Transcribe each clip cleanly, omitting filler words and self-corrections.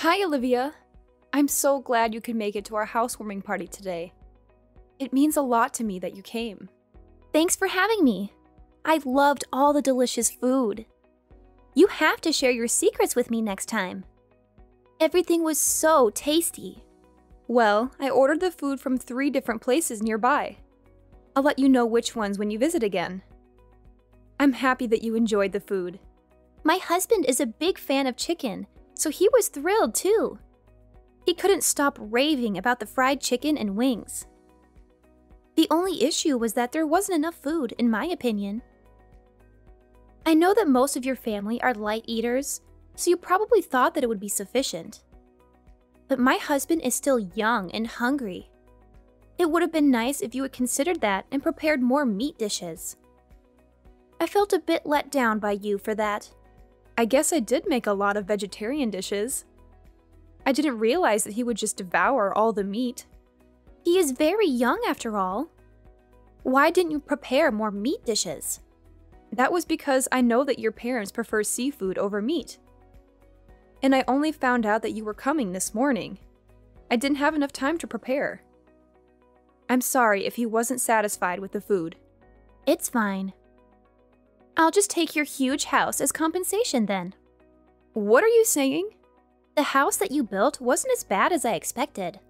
Hi, Olivia. I'm so glad you could make it to our housewarming party today. It means a lot to me that you came. Thanks for having me. I loved all the delicious food. You have to share your secrets with me next time. Everything was so tasty. Well, I ordered the food from 3 different places nearby. I'll let you know which ones when you visit again. I'm happy that you enjoyed the food. My husband is a big fan of chicken, so he was thrilled too. He couldn't stop raving about the fried chicken and wings. The only issue was that there wasn't enough food, in my opinion. I know that most of your family are light eaters, so you probably thought that it would be sufficient. But my husband is still young and hungry. It would have been nice if you had considered that and prepared more meat dishes. I felt a bit let down by you for that. I guess I did make a lot of vegetarian dishes. I didn't realize that he would just devour all the meat. He is very young after all. Why didn't you prepare more meat dishes? That was because I know that your parents prefer seafood over meat. And I only found out that you were coming this morning. I didn't have enough time to prepare. I'm sorry if he wasn't satisfied with the food. It's fine. I'll just take your huge house as compensation then. What are you saying? The house that you built wasn't as bad as I expected.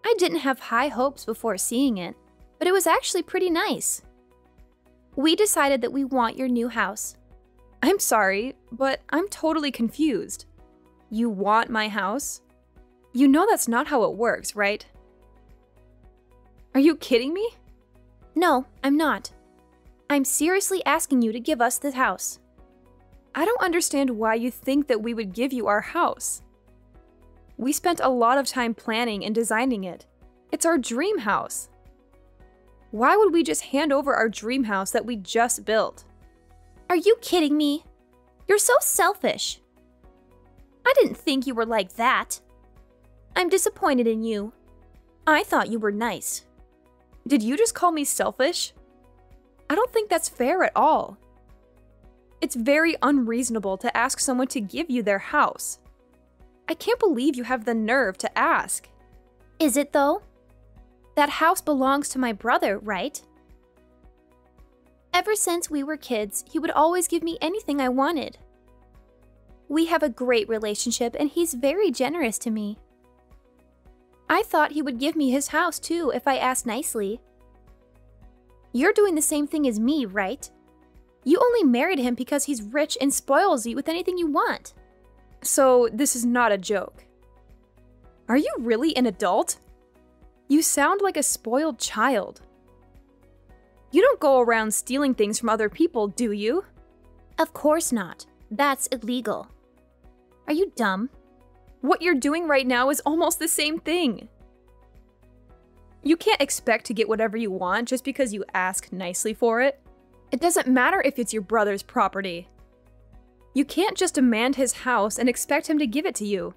I didn't have high hopes before seeing it, but it was actually pretty nice. We decided that we want your new house. I'm sorry, but I'm totally confused. You want my house? You know that's not how it works, right? Are you kidding me? No, I'm not. I'm seriously asking you to give us the house. I don't understand why you think that we would give you our house. We spent a lot of time planning and designing it. It's our dream house. Why would we just hand over our dream house that we just built? Are you kidding me? You're so selfish. I didn't think you were like that. I'm disappointed in you. I thought you were nice. Did you just call me selfish? I don't think that's fair at all. It's very unreasonable to ask someone to give you their house. I can't believe you have the nerve to ask. Is it though? That house belongs to my brother, right? Ever since we were kids, he would always give me anything I wanted. We have a great relationship and he's very generous to me. I thought he would give me his house too if I asked nicely. You're doing the same thing as me, right? You only married him because he's rich and spoils you with anything you want. So this is not a joke. Are you really an adult? You sound like a spoiled child. You don't go around stealing things from other people, do you? Of course not. That's illegal. Are you dumb? What you're doing right now is almost the same thing. You can't expect to get whatever you want just because you ask nicely for it. It doesn't matter if it's your brother's property. You can't just demand his house and expect him to give it to you.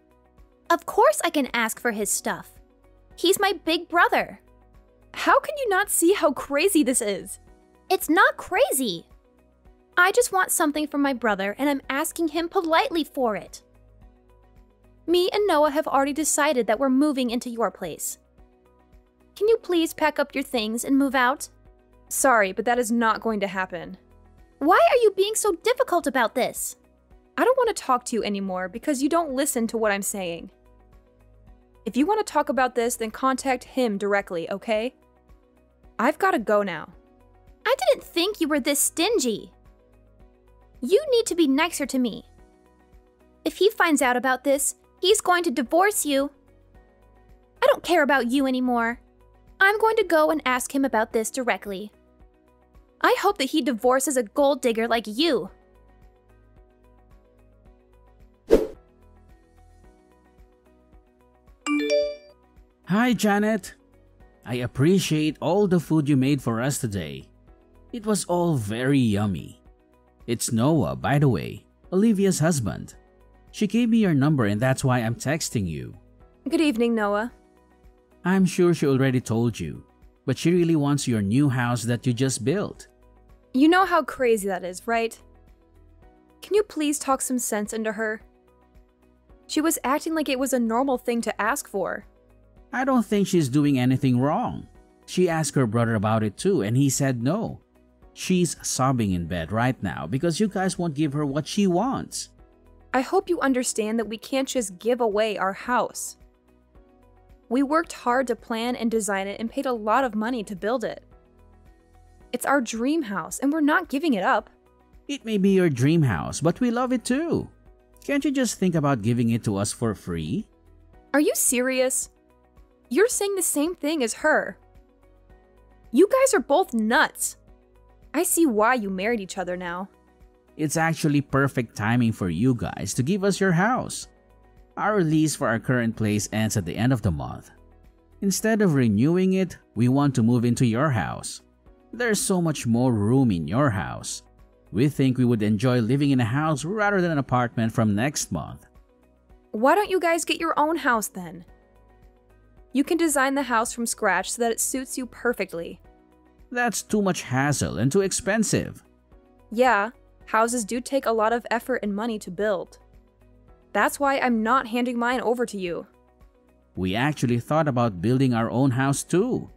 Of course I can ask for his stuff. He's my big brother. How can you not see how crazy this is? It's not crazy. I just want something from my brother and I'm asking him politely for it. Me and Noah have already decided that we're moving into your place. Can you please pack up your things and move out? Sorry, but that is not going to happen. Why are you being so difficult about this? I don't want to talk to you anymore because you don't listen to what I'm saying. If you want to talk about this, then contact him directly, okay? I've got to go now. I didn't think you were this stingy. You need to be nicer to me. If he finds out about this, he's going to divorce you. I don't care about you anymore. I'm going to go and ask him about this directly. I hope that he divorces a gold digger like you. Hi, Janet. I appreciate all the food you made for us today. It was all very yummy. It's Noah, by the way, Olivia's husband. She gave me your number and that's why I'm texting you. Good evening, Noah. I'm sure she already told you, but she really wants your new house that you just built. You know how crazy that is, right? Can you please talk some sense into her? She was acting like it was a normal thing to ask for. I don't think she's doing anything wrong. She asked her brother about it too, and he said no. She's sobbing in bed right now because you guys won't give her what she wants. I hope you understand that we can't just give away our house. We worked hard to plan and design it and paid a lot of money to build it. It's our dream house, and we're not giving it up. It may be your dream house, but we love it too. Can't you just think about giving it to us for free? Are you serious? You're saying the same thing as her. You guys are both nuts. I see why you married each other now. It's actually perfect timing for you guys to give us your house. Our lease for our current place ends at the end of the month. Instead of renewing it, we want to move into your house. There's so much more room in your house. We think we would enjoy living in a house rather than an apartment from next month. Why don't you guys get your own house then? You can design the house from scratch so that it suits you perfectly. That's too much hassle and too expensive. Yeah, houses do take a lot of effort and money to build. That's why I'm not handing mine over to you. We actually thought about building our own house too.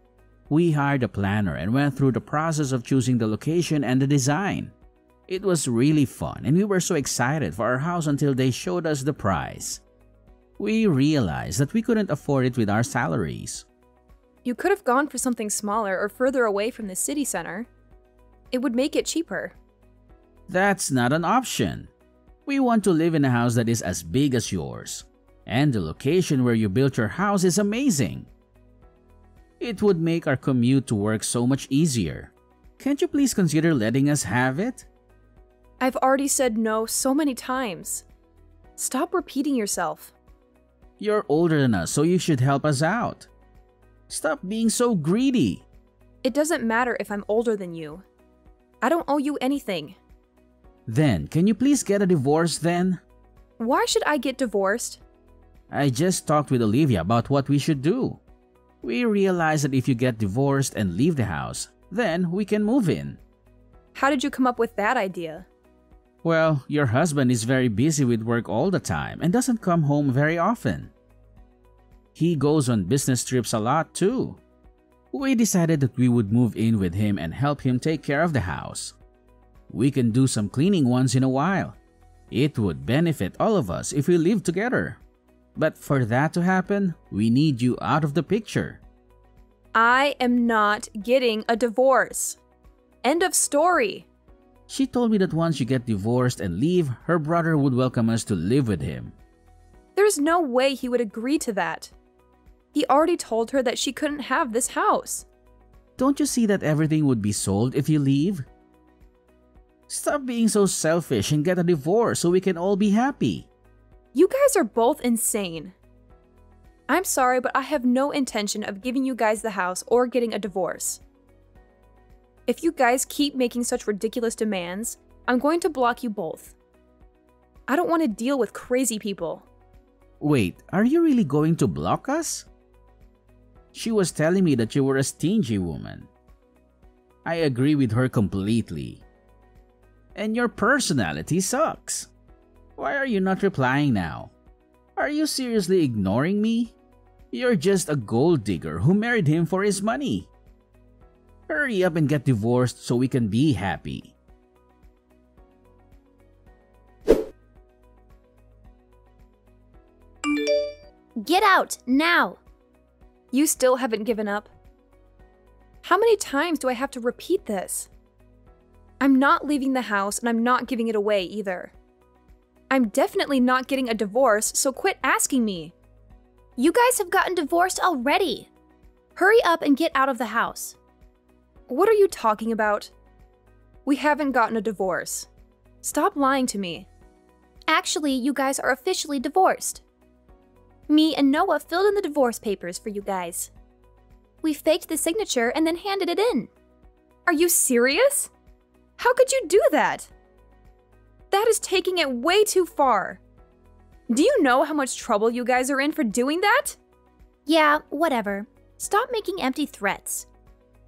We hired a planner and went through the process of choosing the location and the design. It was really fun and we were so excited for our house until they showed us the price. We realized that we couldn't afford it with our salaries. You could have gone for something smaller or further away from the city center. It would make it cheaper. That's not an option. We want to live in a house that is as big as yours. And the location where you built your house is amazing. It would make our commute to work so much easier. Can't you please consider letting us have it? I've already said no so many times. Stop repeating yourself. You're older than us, so you should help us out. Stop being so greedy. It doesn't matter if I'm older than you. I don't owe you anything. Then, can you please get a divorce then? Why should I get divorced? I just talked with Olivia about what we should do. We realized that if you get divorced and leave the house, then we can move in. How did you come up with that idea? Well, your husband is very busy with work all the time and doesn't come home very often. He goes on business trips a lot too. We decided that we would move in with him and help him take care of the house. We can do some cleaning once in a while. It would benefit all of us if we live together. But for that to happen, we need you out of the picture. I am not getting a divorce. End of story. She told me that once you get divorced and leave, her brother would welcome us to live with him. There's no way he would agree to that. He already told her that she couldn't have this house. Don't you see that everything would be sold if you leave? Stop being so selfish and get a divorce so we can all be happy. You guys are both insane. I'm sorry, but I have no intention of giving you guys the house or getting a divorce. If you guys keep making such ridiculous demands, I'm going to block you both. I don't want to deal with crazy people. Wait, are you really going to block us? She was telling me that you were a stingy woman. I agree with her completely. And your personality sucks. Why are you not replying now? Are you seriously ignoring me? You're just a gold digger who married him for his money. Hurry up and get divorced so we can be happy. Get out, now! You still haven't given up. How many times do I have to repeat this? I'm not leaving the house and I'm not giving it away either. I'm definitely not getting a divorce, so quit asking me. You guys have gotten divorced already. Hurry up and get out of the house. What are you talking about? We haven't gotten a divorce. Stop lying to me. Actually, you guys are officially divorced. Me and Noah filled in the divorce papers for you guys. We faked the signature and then handed it in. Are you serious? How could you do that? That is taking it way too far. Do you know how much trouble you guys are in for doing that? Yeah, whatever. Stop making empty threats.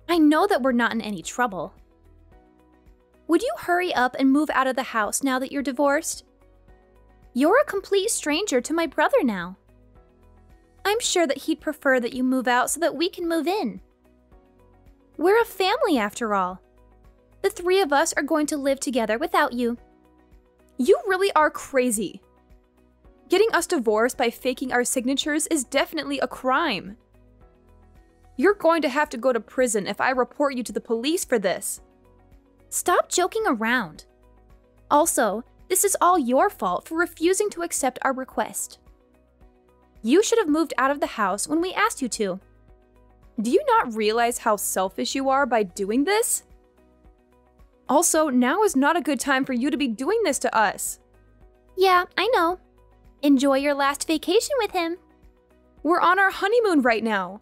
I know that we're not in any trouble. Would you hurry up and move out of the house now that you're divorced? You're a complete stranger to my brother now. I'm sure that he'd prefer that you move out so that we can move in. We're a family after all. The three of us are going to live together without you. You really are crazy. Getting us divorced by faking our signatures is definitely a crime. You're going to have to go to prison if I report you to the police for this. Stop joking around. Also, this is all your fault for refusing to accept our request. You should have moved out of the house when we asked you to. Do you not realize how selfish you are by doing this? Also, now is not a good time for you to be doing this to us. Yeah, I know. Enjoy your last vacation with him. We're on our honeymoon right now.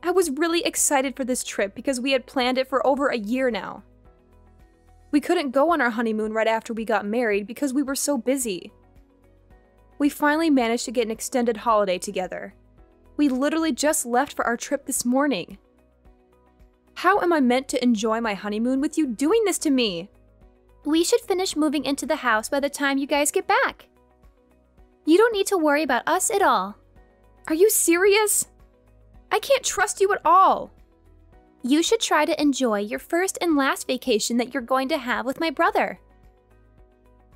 I was really excited for this trip because we had planned it for over a year now. We couldn't go on our honeymoon right after we got married because we were so busy. We finally managed to get an extended holiday together. We literally just left for our trip this morning. How am I meant to enjoy my honeymoon with you doing this to me? We should finish moving into the house by the time you guys get back. You don't need to worry about us at all. Are you serious? I can't trust you at all. You should try to enjoy your first and last vacation that you're going to have with my brother.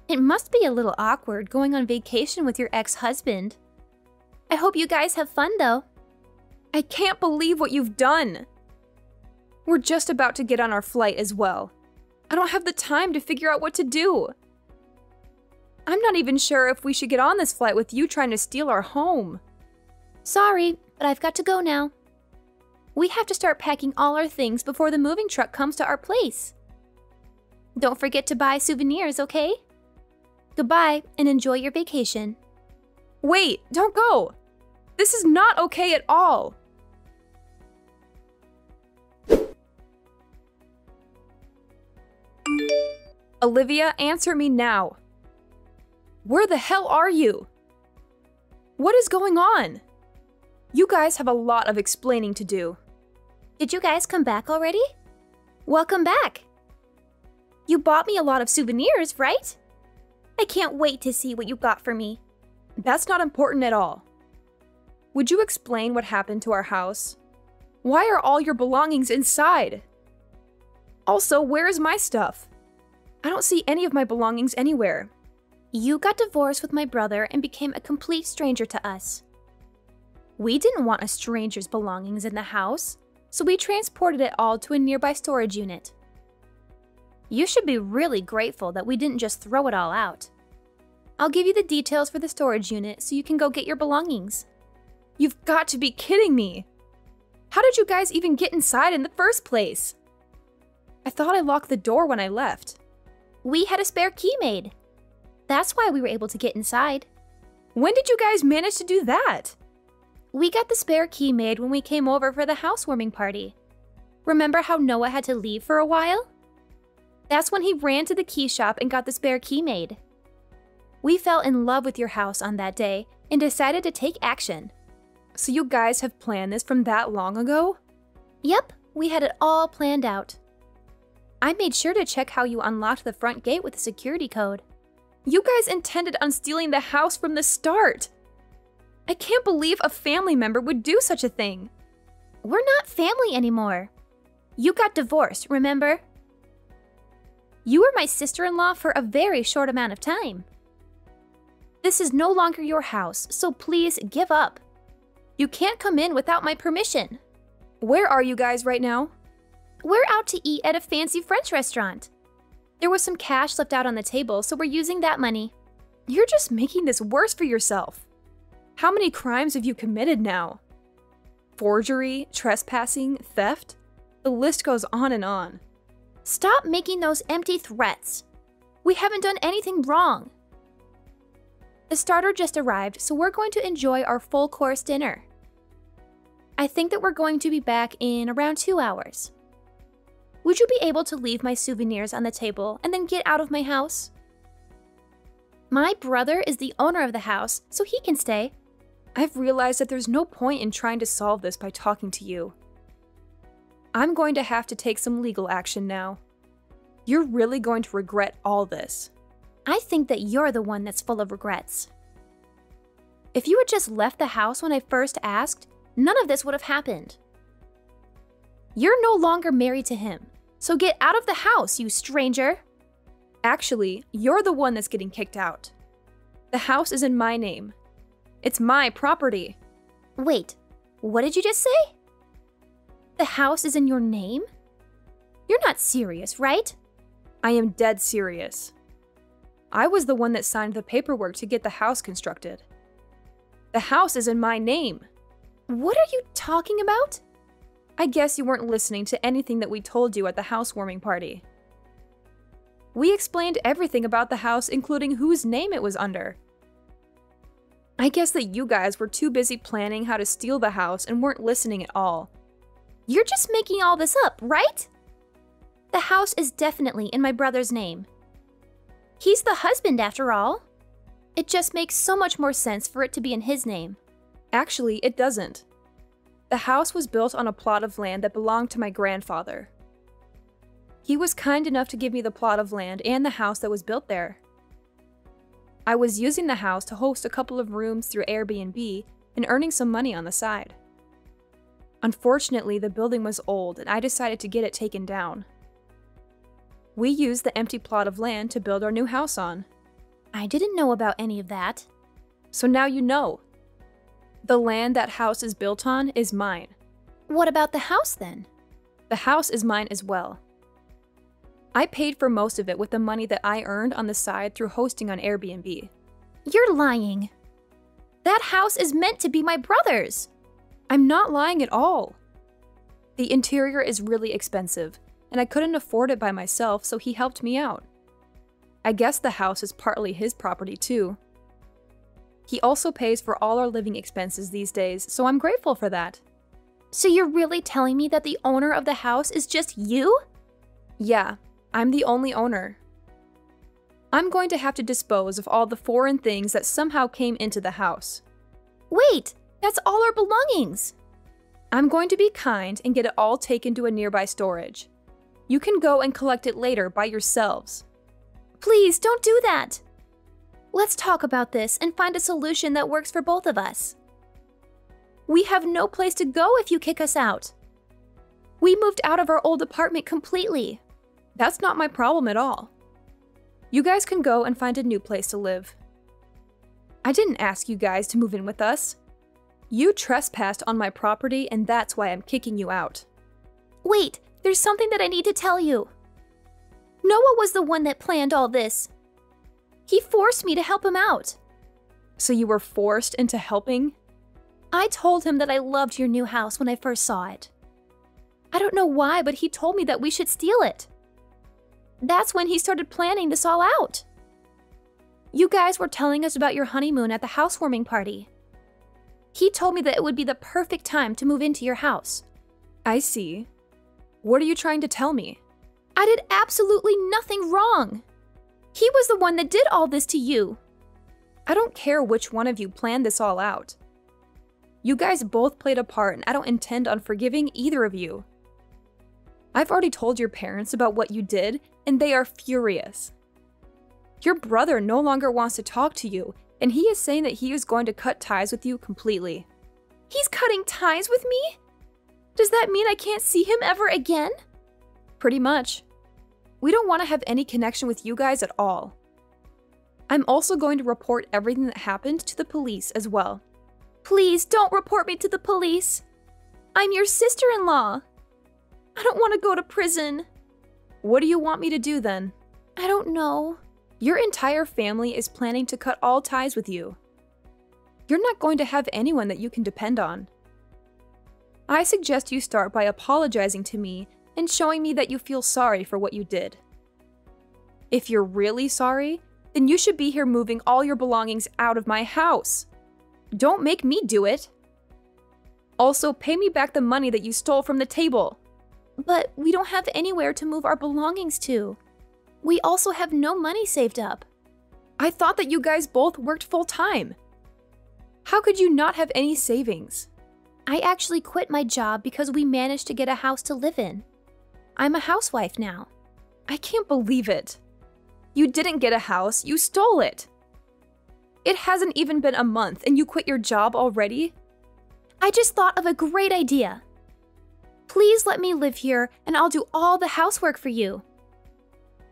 It must be a little awkward going on vacation with your ex-husband. I hope you guys have fun though. I can't believe what you've done. We're just about to get on our flight as well. I don't have the time to figure out what to do. I'm not even sure if we should get on this flight with you trying to steal our home. Sorry, but I've got to go now. We have to start packing all our things before the moving truck comes to our place. Don't forget to buy souvenirs, okay? Goodbye, and enjoy your vacation. Wait, don't go! This is not okay at all! Olivia, answer me now. Where the hell are you? What is going on? You guys have a lot of explaining to do. Did you guys come back already? Welcome back. You bought me a lot of souvenirs, right? I can't wait to see what you got for me. That's not important at all. Would you explain what happened to our house? Why are all your belongings inside? Also, where is my stuff? I don't see any of my belongings anywhere. You got divorced with my brother and became a complete stranger to us. We didn't want a stranger's belongings in the house, so we transported it all to a nearby storage unit. You should be really grateful that we didn't just throw it all out. I'll give you the details for the storage unit so you can go get your belongings. You've got to be kidding me! How did you guys even get inside in the first place? I thought I locked the door when I left. We had a spare key made. That's why we were able to get inside. When did you guys manage to do that? We got the spare key made when we came over for the housewarming party. Remember how Noah had to leave for a while? That's when he ran to the key shop and got the spare key made. We fell in love with your house on that day and decided to take action. So you guys have planned this from that long ago? Yep, we had it all planned out. I made sure to check how you unlocked the front gate with a security code. You guys intended on stealing the house from the start. I can't believe a family member would do such a thing. We're not family anymore. You got divorced, remember? You were my sister-in-law for a very short amount of time. This is no longer your house, so please give up. You can't come in without my permission. Where are you guys right now? We're out to eat at a fancy French restaurant. There was some cash left out on the table, so we're using that money. You're just making this worse for yourself. How many crimes have you committed now? Forgery, trespassing, theft? The list goes on and on. Stop making those empty threats. We haven't done anything wrong. The starter just arrived, so we're going to enjoy our full-course dinner. I think that we're going to be back in around 2 hours. Would you be able to leave my souvenirs on the table and then get out of my house? My brother is the owner of the house, so he can stay. I've realized that there's no point in trying to solve this by talking to you. I'm going to have to take some legal action now. You're really going to regret all this. I think that you're the one that's full of regrets. If you had just left the house when I first asked, none of this would have happened. You're no longer married to him, so get out of the house, you stranger! Actually, you're the one that's getting kicked out. The house is in my name. It's my property. Wait, what did you just say? The house is in your name? You're not serious, right? I am dead serious. I was the one that signed the paperwork to get the house constructed. The house is in my name. What are you talking about? I guess you weren't listening to anything that we told you at the housewarming party. We explained everything about the house, including whose name it was under. I guess that you guys were too busy planning how to steal the house and weren't listening at all. You're just making all this up, right? The house is definitely in my brother's name. He's the husband, after all. It just makes so much more sense for it to be in his name. Actually, it doesn't. The house was built on a plot of land that belonged to my grandfather. He was kind enough to give me the plot of land and the house that was built there. I was using the house to host a couple of rooms through Airbnb and earning some money on the side. Unfortunately, the building was old and I decided to get it taken down. We used the empty plot of land to build our new house on. I didn't know about any of that. So now you know. The land that house is built on is mine. What about the house then? The house is mine as well. I paid for most of it with the money that I earned on the side through hosting on Airbnb. You're lying. That house is meant to be my brother's. I'm not lying at all. The interior is really expensive, and I couldn't afford it by myself, so he helped me out. I guess the house is partly his property too. He also pays for all our living expenses these days, so I'm grateful for that. So you're really telling me that the owner of the house is just you? Yeah, I'm the only owner. I'm going to have to dispose of all the foreign things that somehow came into the house. Wait, that's all our belongings. I'm going to be kind and get it all taken to a nearby storage. You can go and collect it later by yourselves. Please, don't do that. Let's talk about this and find a solution that works for both of us. We have no place to go if you kick us out. We moved out of our old apartment completely. That's not my problem at all. You guys can go and find a new place to live. I didn't ask you guys to move in with us. You trespassed on my property, and that's why I'm kicking you out. Wait, there's something that I need to tell you. Noah was the one that planned all this. He forced me to help him out. So you were forced into helping? I told him that I loved your new house when I first saw it. I don't know why, but he told me that we should steal it. That's when he started planning this all out. You guys were telling us about your honeymoon at the housewarming party. He told me that it would be the perfect time to move into your house. I see. What are you trying to tell me? I did absolutely nothing wrong. He was the one that did all this to you. I don't care which one of you planned this all out. You guys both played a part, and I don't intend on forgiving either of you. I've already told your parents about what you did, and they are furious. Your brother no longer wants to talk to you, and he is saying that he is going to cut ties with you completely. He's cutting ties with me? Does that mean I can't see him ever again? Pretty much. We don't want to have any connection with you guys at all. I'm also going to report everything that happened to the police as well. Please don't report me to the police. I'm your sister-in-law. I don't want to go to prison. What do you want me to do then? I don't know. Your entire family is planning to cut all ties with you. You're not going to have anyone that you can depend on. I suggest you start by apologizing to me and showing me that you feel sorry for what you did. If you're really sorry, then you should be here moving all your belongings out of my house. Don't make me do it. Also, pay me back the money that you stole from the table. But we don't have anywhere to move our belongings to. We also have no money saved up. I thought that you guys both worked full-time. How could you not have any savings? I actually quit my job because we managed to get a house to live in. I'm a housewife now. I can't believe it. You didn't get a house, you stole it. It hasn't even been a month and you quit your job already? I just thought of a great idea. Please let me live here and I'll do all the housework for you.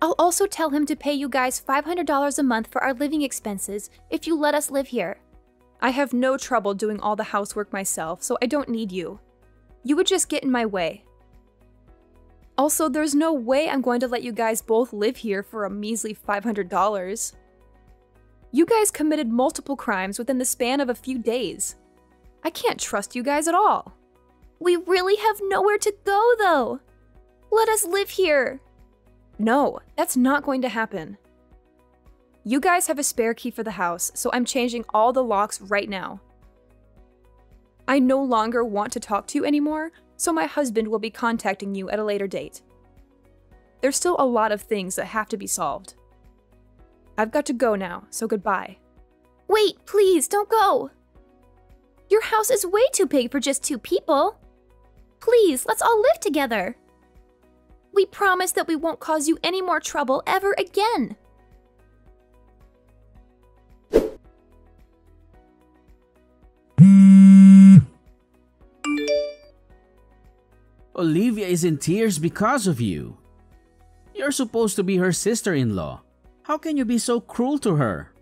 I'll also tell him to pay you guys $500 a month for our living expenses if you let us live here. I have no trouble doing all the housework myself, so I don't need you. You would just get in my way. Also, there's no way I'm going to let you guys both live here for a measly $500. You guys committed multiple crimes within the span of a few days. I can't trust you guys at all. We really have nowhere to go, though. Let us live here. No, that's not going to happen. You guys have a spare key for the house, so I'm changing all the locks right now. I no longer want to talk to you anymore, so my husband will be contacting you at a later date. There's still a lot of things that have to be solved. I've got to go now, so goodbye. Wait, please, don't go. Your house is way too big for just 2 people. Please, let's all live together. We promise that we won't cause you any more trouble ever again. Olivia is in tears because of you. You're supposed to be her sister-in-law. How can you be so cruel to her?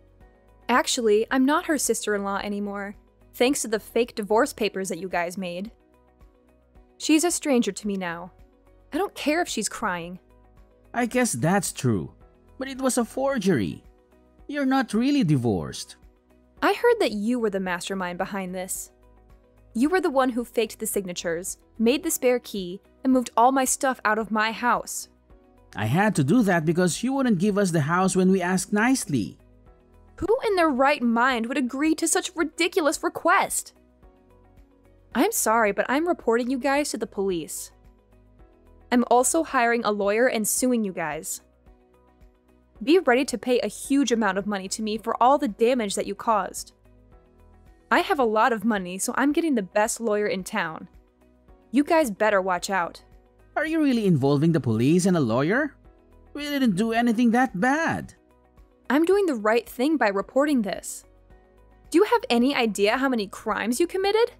Actually, I'm not her sister-in-law anymore, thanks to the fake divorce papers that you guys made. She's a stranger to me now. I don't care if she's crying. I guess that's true, but it was a forgery. You're not really divorced. I heard that you were the mastermind behind this. You were the one who faked the signatures, made the spare key, and moved all my stuff out of my house. I had to do that because you wouldn't give us the house when we asked nicely. Who in their right mind would agree to such a ridiculous request? I'm sorry, but I'm reporting you guys to the police. I'm also hiring a lawyer and suing you guys. Be ready to pay a huge amount of money to me for all the damage that you caused. I have a lot of money, so I'm getting the best lawyer in town. You guys better watch out. Are you really involving the police and a lawyer? We didn't do anything that bad. I'm doing the right thing by reporting this. Do you have any idea how many crimes you committed?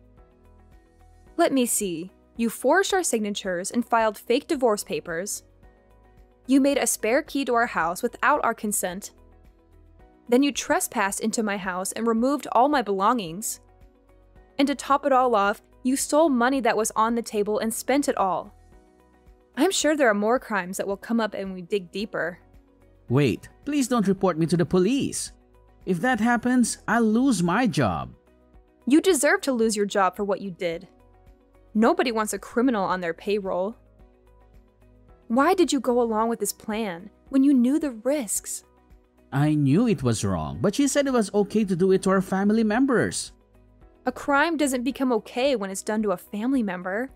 Let me see. You forged our signatures and filed fake divorce papers. You made a spare key to our house without our consent. Then you trespassed into my house and removed all my belongings. And to top it all off, you stole money that was on the table and spent it all. I'm sure there are more crimes that will come up when we dig deeper. Wait, please don't report me to the police. If that happens, I'll lose my job. You deserve to lose your job for what you did. Nobody wants a criminal on their payroll. Why did you go along with this plan when you knew the risks? I knew it was wrong, but she said it was okay to do it to our family members. A crime doesn't become okay when it's done to a family member.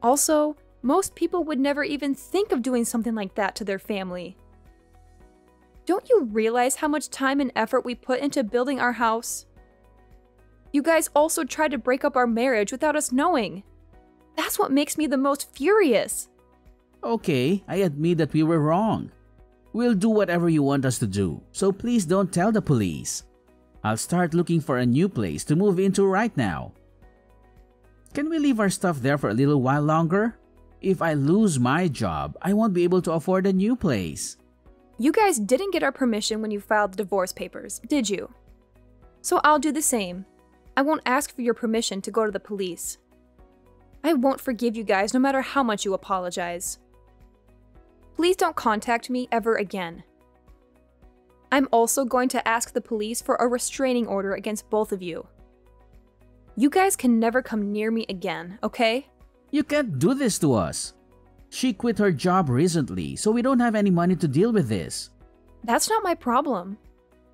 Also, most people would never even think of doing something like that to their family. Don't you realize how much time and effort we put into building our house? You guys also tried to break up our marriage without us knowing. That's what makes me the most furious. Okay, I admit that we were wrong. We'll do whatever you want us to do, so please don't tell the police. I'll start looking for a new place to move into right now. Can we leave our stuff there for a little while longer? If I lose my job, I won't be able to afford a new place. You guys didn't get our permission when you filed the divorce papers, did you? So I'll do the same. I won't ask for your permission to go to the police. I won't forgive you guys no matter how much you apologize. Please don't contact me ever again. I'm also going to ask the police for a restraining order against both of you. You guys can never come near me again, okay? You can't do this to us. She quit her job recently, so we don't have any money to deal with this. That's not my problem.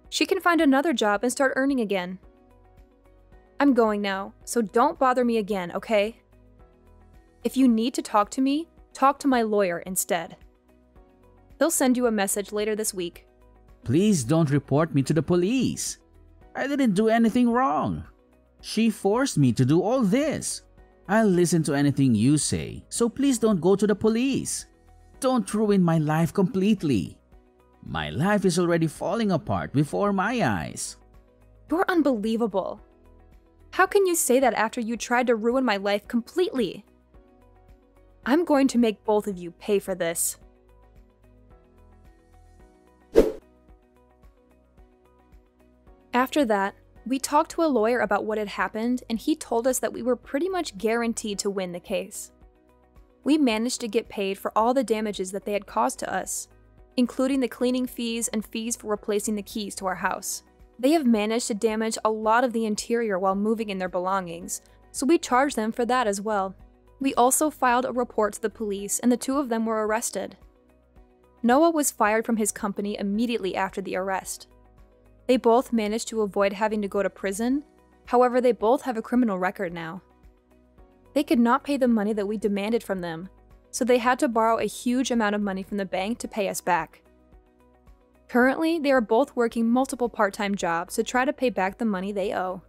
She can find another job and start earning again. I'm going now, so don't bother me again, okay? If you need to talk to me, talk to my lawyer instead. He'll send you a message later this week. Please don't report me to the police. I didn't do anything wrong. She forced me to do all this. I'll listen to anything you say, so please don't go to the police. Don't ruin my life completely. My life is already falling apart before my eyes. You're unbelievable. How can you say that after you tried to ruin my life completely? I'm going to make both of you pay for this. After that, we talked to a lawyer about what had happened, and he told us that we were pretty much guaranteed to win the case. We managed to get paid for all the damages that they had caused to us, including the cleaning fees and fees for replacing the keys to our house. They have managed to damage a lot of the interior while moving in their belongings, so we charged them for that as well. We also filed a report to the police, and the two of them were arrested. Noah was fired from his company immediately after the arrest. They both managed to avoid having to go to prison, however, they both have a criminal record now. They could not pay the money that we demanded from them, so they had to borrow a huge amount of money from the bank to pay us back. Currently, they are both working multiple part-time jobs to try to pay back the money they owe.